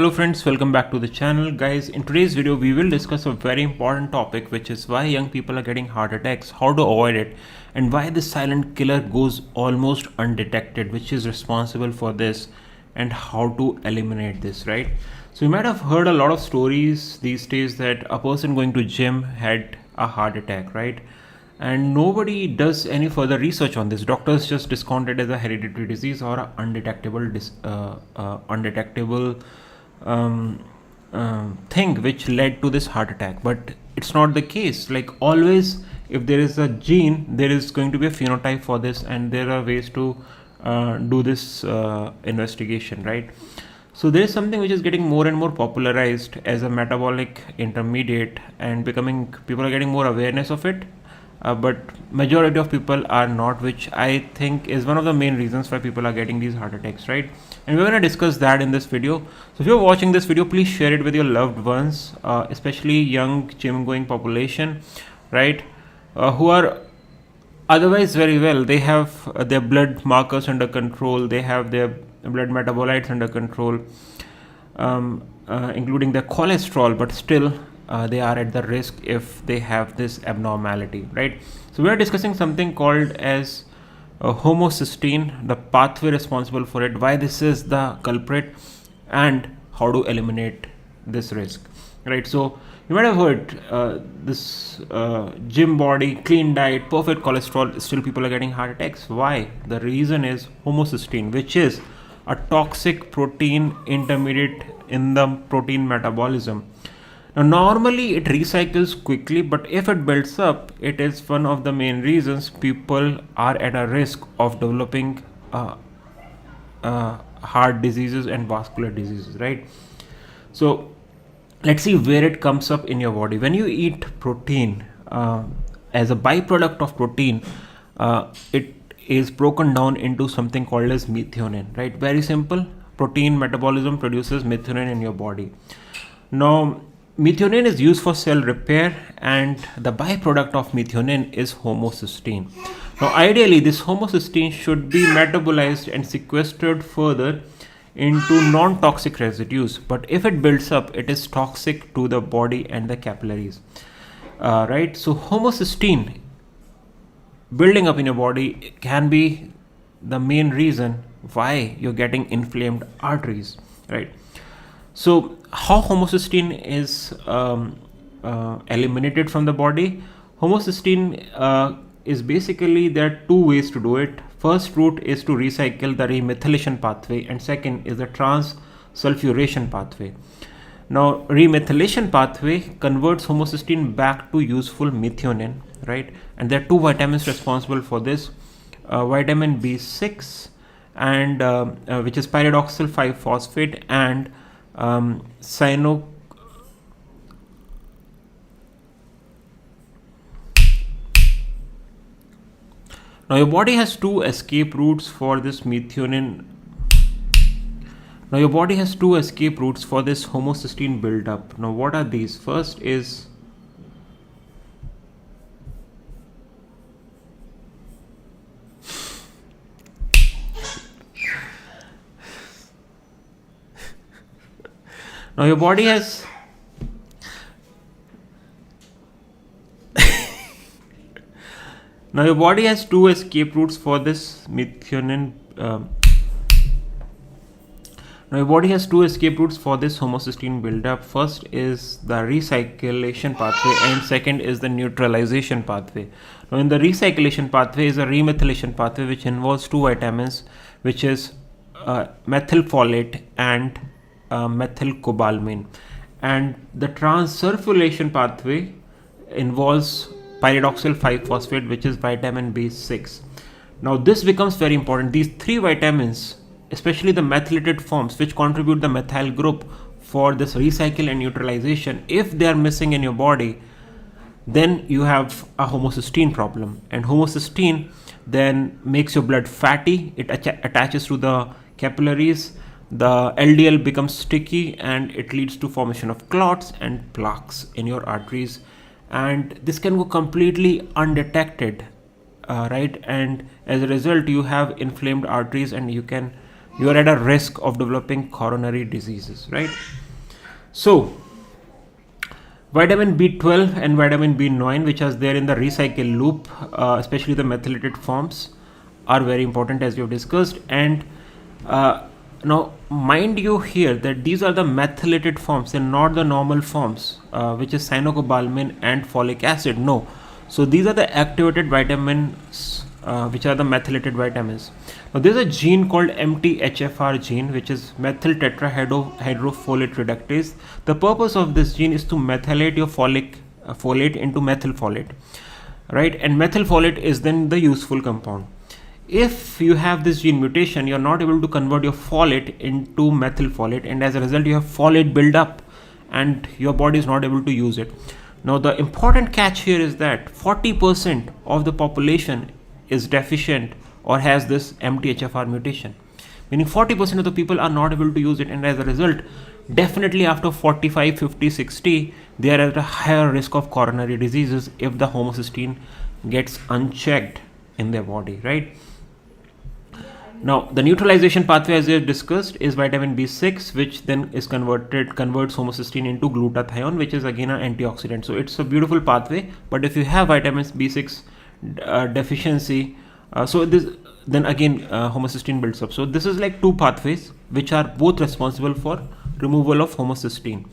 Hello friends, welcome back to the channel. Guys, in today's video we will discuss a very important topic, which is why young people are getting heart attacks, how to avoid it, and why this silent killer goes almost undetected, which is responsible for this, and how to eliminate this, right? So you might have heard a lot of stories these days that a person going to gym had a heart attack, right? And nobody does any further research on this. Doctors just discount it as a hereditary disease or a undetectable thing which led to this heart attack. But it's not the case. Like always, if there is a gene, there is going to be a phenotype for this, and there are ways to do this investigation, right? So there is something which is getting more and more popularized as a metabolic intermediate, and people are getting more awareness of it. But majority of people are not, which I think is one of the main reasons why people are getting these heart attacks, right? And we're going to discuss that in this video. So if you're watching this video, please share it with your loved ones, especially young gym going population, right? Who are otherwise very well. They have their blood markers under control, they have their blood metabolites under control, including their cholesterol, but still they are at the risk if they have this abnormality, right? So we are discussing something called as homocysteine, the pathway responsible for it, why this is the culprit, and how to eliminate this risk, right? So you might have heard this gym body, clean diet, perfect cholesterol, still people are getting heart attacks. Why? The reason is homocysteine, which is a toxic protein intermediate in the protein metabolism. Now normally it recycles quickly, but if it builds up, it is one of the main reasons people are at a risk of developing heart diseases and vascular diseases, right? So let's see where it comes up in your body. When you eat protein, as a byproduct of protein, it is broken down into something called as methionine, right? Very simple. Protein metabolism produces methionine in your body. Now methionine is used for cell repair, and the byproduct of methionine is homocysteine. Now ideally this homocysteine should be metabolized and sequestered further into non-toxic residues, but if it builds up, it is toxic to the body and the capillaries, right? So homocysteine building up in your body can be the main reason why you're getting inflamed arteries, right? So how homocysteine is eliminated from the body? Homocysteine is basically, there are two ways to do it. First route is to recycle the remethylation pathway, and second is the transsulfuration pathway. Now remethylation pathway converts homocysteine back to useful methionine, right? And there are two vitamins responsible for this, vitamin B6 and which is pyridoxal 5-phosphate, and cyano. Now your body has two escape routes for this methionine. Now your body has two escape routes for this homocysteine buildup. Now what are these? First is now your body has now your body has two escape routes for this methionine. Now your body has two escape routes for this homocysteine buildup. First is the recyclation pathway, and second is the neutralization pathway. Now in the recyclation pathway is a remethylation pathway, which involves two vitamins, which is methylfolate and methylcobalamin, and the transsulfuration pathway involves pyridoxal 5-phosphate, which is vitamin B6. Now this becomes very important. These three vitamins, especially the methylated forms, which contribute the methyl group for this recycle and neutralization, if they are missing in your body, then you have a homocysteine problem. And homocysteine then makes your blood fatty, it attaches to the capillaries, the LDL becomes sticky, and it leads to formation of clots and plaques in your arteries, and this can go completely undetected, right? And as a result you have inflamed arteries, and you can you are at a risk of developing coronary diseases, right? So vitamin B12 and vitamin B9, which are there in the recycle loop, especially the methylated forms, are very important, as we have discussed. And now mind you here that these are the methylated forms and not the normal forms, which is cyanocobalamin and folic acid. No, so these are the activated vitamins, which are the methylated vitamins. Now there's a gene called MTHFR gene, which is methyl tetrahydrofolate reductase. The purpose of this gene is to methylate your folate into methylfolate, right? And methylfolate is then the useful compound. If you have this gene mutation, you're not able to convert your folate into methylfolate, and as a result you have folate buildup and your body is not able to use it. Now the important catch here is that 40% of the population is deficient or has this MTHFR mutation, meaning 40% of the people are not able to use it, and as a result definitely after 45, 50, 60 they are at a higher risk of coronary diseases if the homocysteine gets unchecked in their body, right? Now the neutralization pathway, as we have discussed, is vitamin B6, which then is converts homocysteine into glutathione, which is again an antioxidant. So it's a beautiful pathway, but if you have vitamin B6 deficiency, so this then again homocysteine builds up. So this is like two pathways which are both responsible for removal of homocysteine,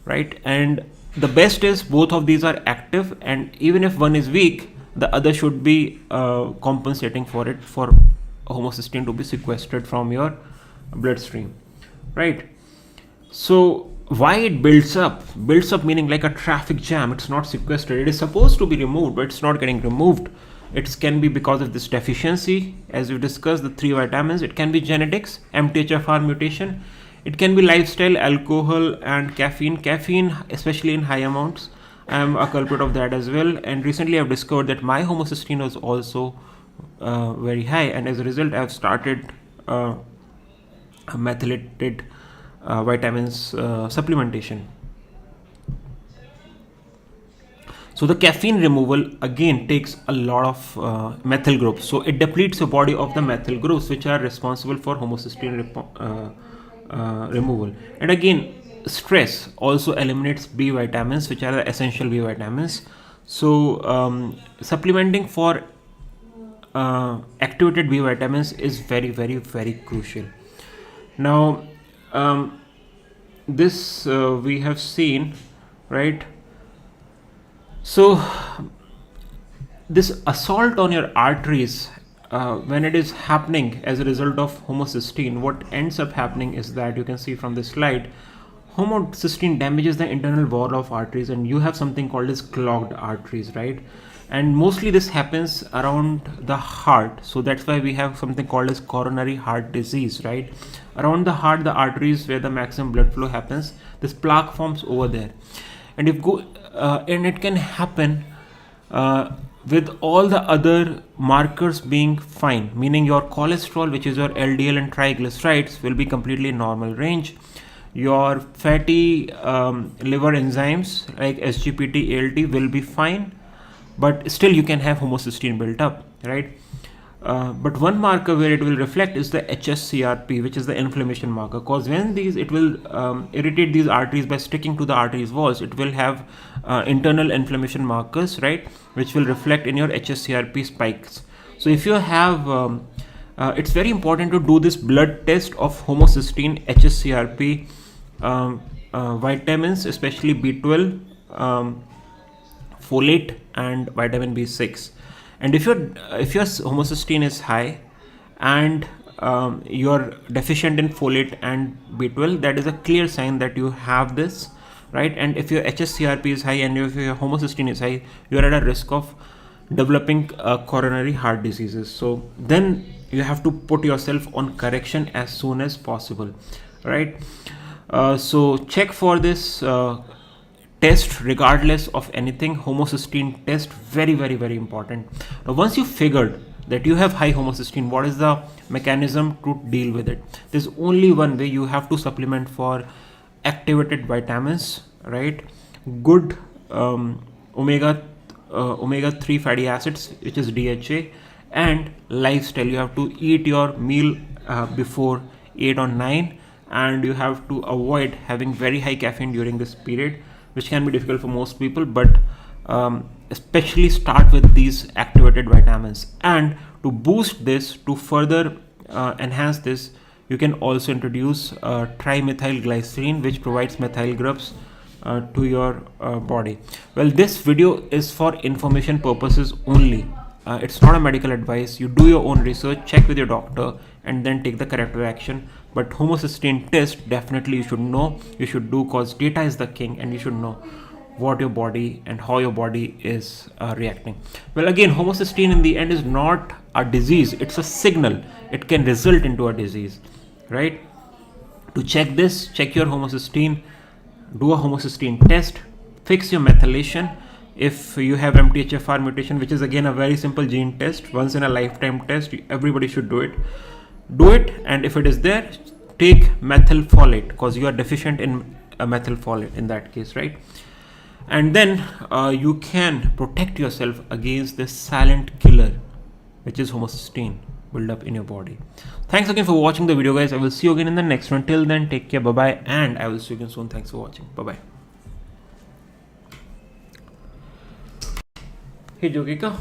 right? And the best is both of these are active, and even if one is weak, the other should be compensating for it, for homocysteine to be sequestered from your bloodstream, right? So why it builds up meaning like a traffic jam. It's not sequestered. It is supposed to be removed, but it's not getting removed. It can be because of this deficiency, as we discussed, the three vitamins. It can be genetics, MTHFR mutation. It can be lifestyle, alcohol and caffeine, especially in high amounts. I am a culprit of that as well, and recently I've discovered that my homocysteine was also very high, and as a result I've started methylated vitamins supplementation. So the caffeine removal again takes a lot of methyl groups, so it depletes your body of the methyl groups which are responsible for homocysteine removal. And again, stress also eliminates B vitamins, which are the essential B vitamins. So supplementing for activated B vitamins is very, very, very crucial. Now this we have seen, right? So this assault on your arteries, when it is happening as a result of homocysteine, what ends up happening is that you can see from this slide, homocysteine damages the internal wall of arteries, and you have something called as clogged arteries, right? And mostly this happens around the heart, so that's why we have something called as coronary heart disease, right? Around the heart, the arteries where the maximum blood flow happens, this plaque forms over there, and and it can happen with all the other markers being fine, meaning your cholesterol, which is your LDL and triglycerides, will be completely normal range. Your fatty liver enzymes like SGPT, ALT will be fine, but still you can have homocysteine built up, right? But one marker where it will reflect is the hsCRP, which is the inflammation marker, because when it will irritate these arteries by sticking to the arteries walls, it will have internal inflammation markers, right, which will reflect in your hsCRP spikes. So if you have it's very important to do this blood test of homocysteine, hsCRP, vitamins, especially B12, folate and vitamin B6. And if your homocysteine is high and you're deficient in folate and B12, that is a clear sign that you have this, right? And if your hsCRP is high and if your homocysteine is high, you're at a risk of developing coronary heart diseases. So then you have to put yourself on correction as soon as possible, right? So check for this test regardless of anything. Homocysteine test, very, very, very important. Now once you figured that you have high homocysteine, what is the mechanism to deal with it? There's only one way. You have to supplement for activated vitamins, right? Good omega 3 fatty acids, which is DHA, and lifestyle. You have to eat your meal before 8 or 9, and you have to avoid having very high caffeine during this period, which can be difficult for most people, but especially start with these activated vitamins. And to boost this, to further enhance this, you can also introduce trimethylglycerine, which provides methyl groups to your body. Well, this video is for information purposes only. It's not a medical advice. You do your own research, check with your doctor, and then take the corrective action. But homocysteine test, definitely you should know, you should do, cause data is the king, and you should know what your body and how your body is reacting. Well, again, homocysteine in the end is not a disease, it's a signal. It can result into a disease, right? To check this, check your homocysteine, do a homocysteine test, fix your methylation. If you have MTHFR mutation, which is again a very simple gene test, once in a lifetime test, everybody should do it. And if it is there, take methylfolate, because you are deficient in methylfolate in that case, right? And then you can protect yourself against this silent killer, which is homocysteine buildup in your body. Thanks again for watching the video, guys. I will see you again in the next one. Till then, take care, bye bye, and I will see you again soon. Thanks for watching. Bye bye. Hey Jogika.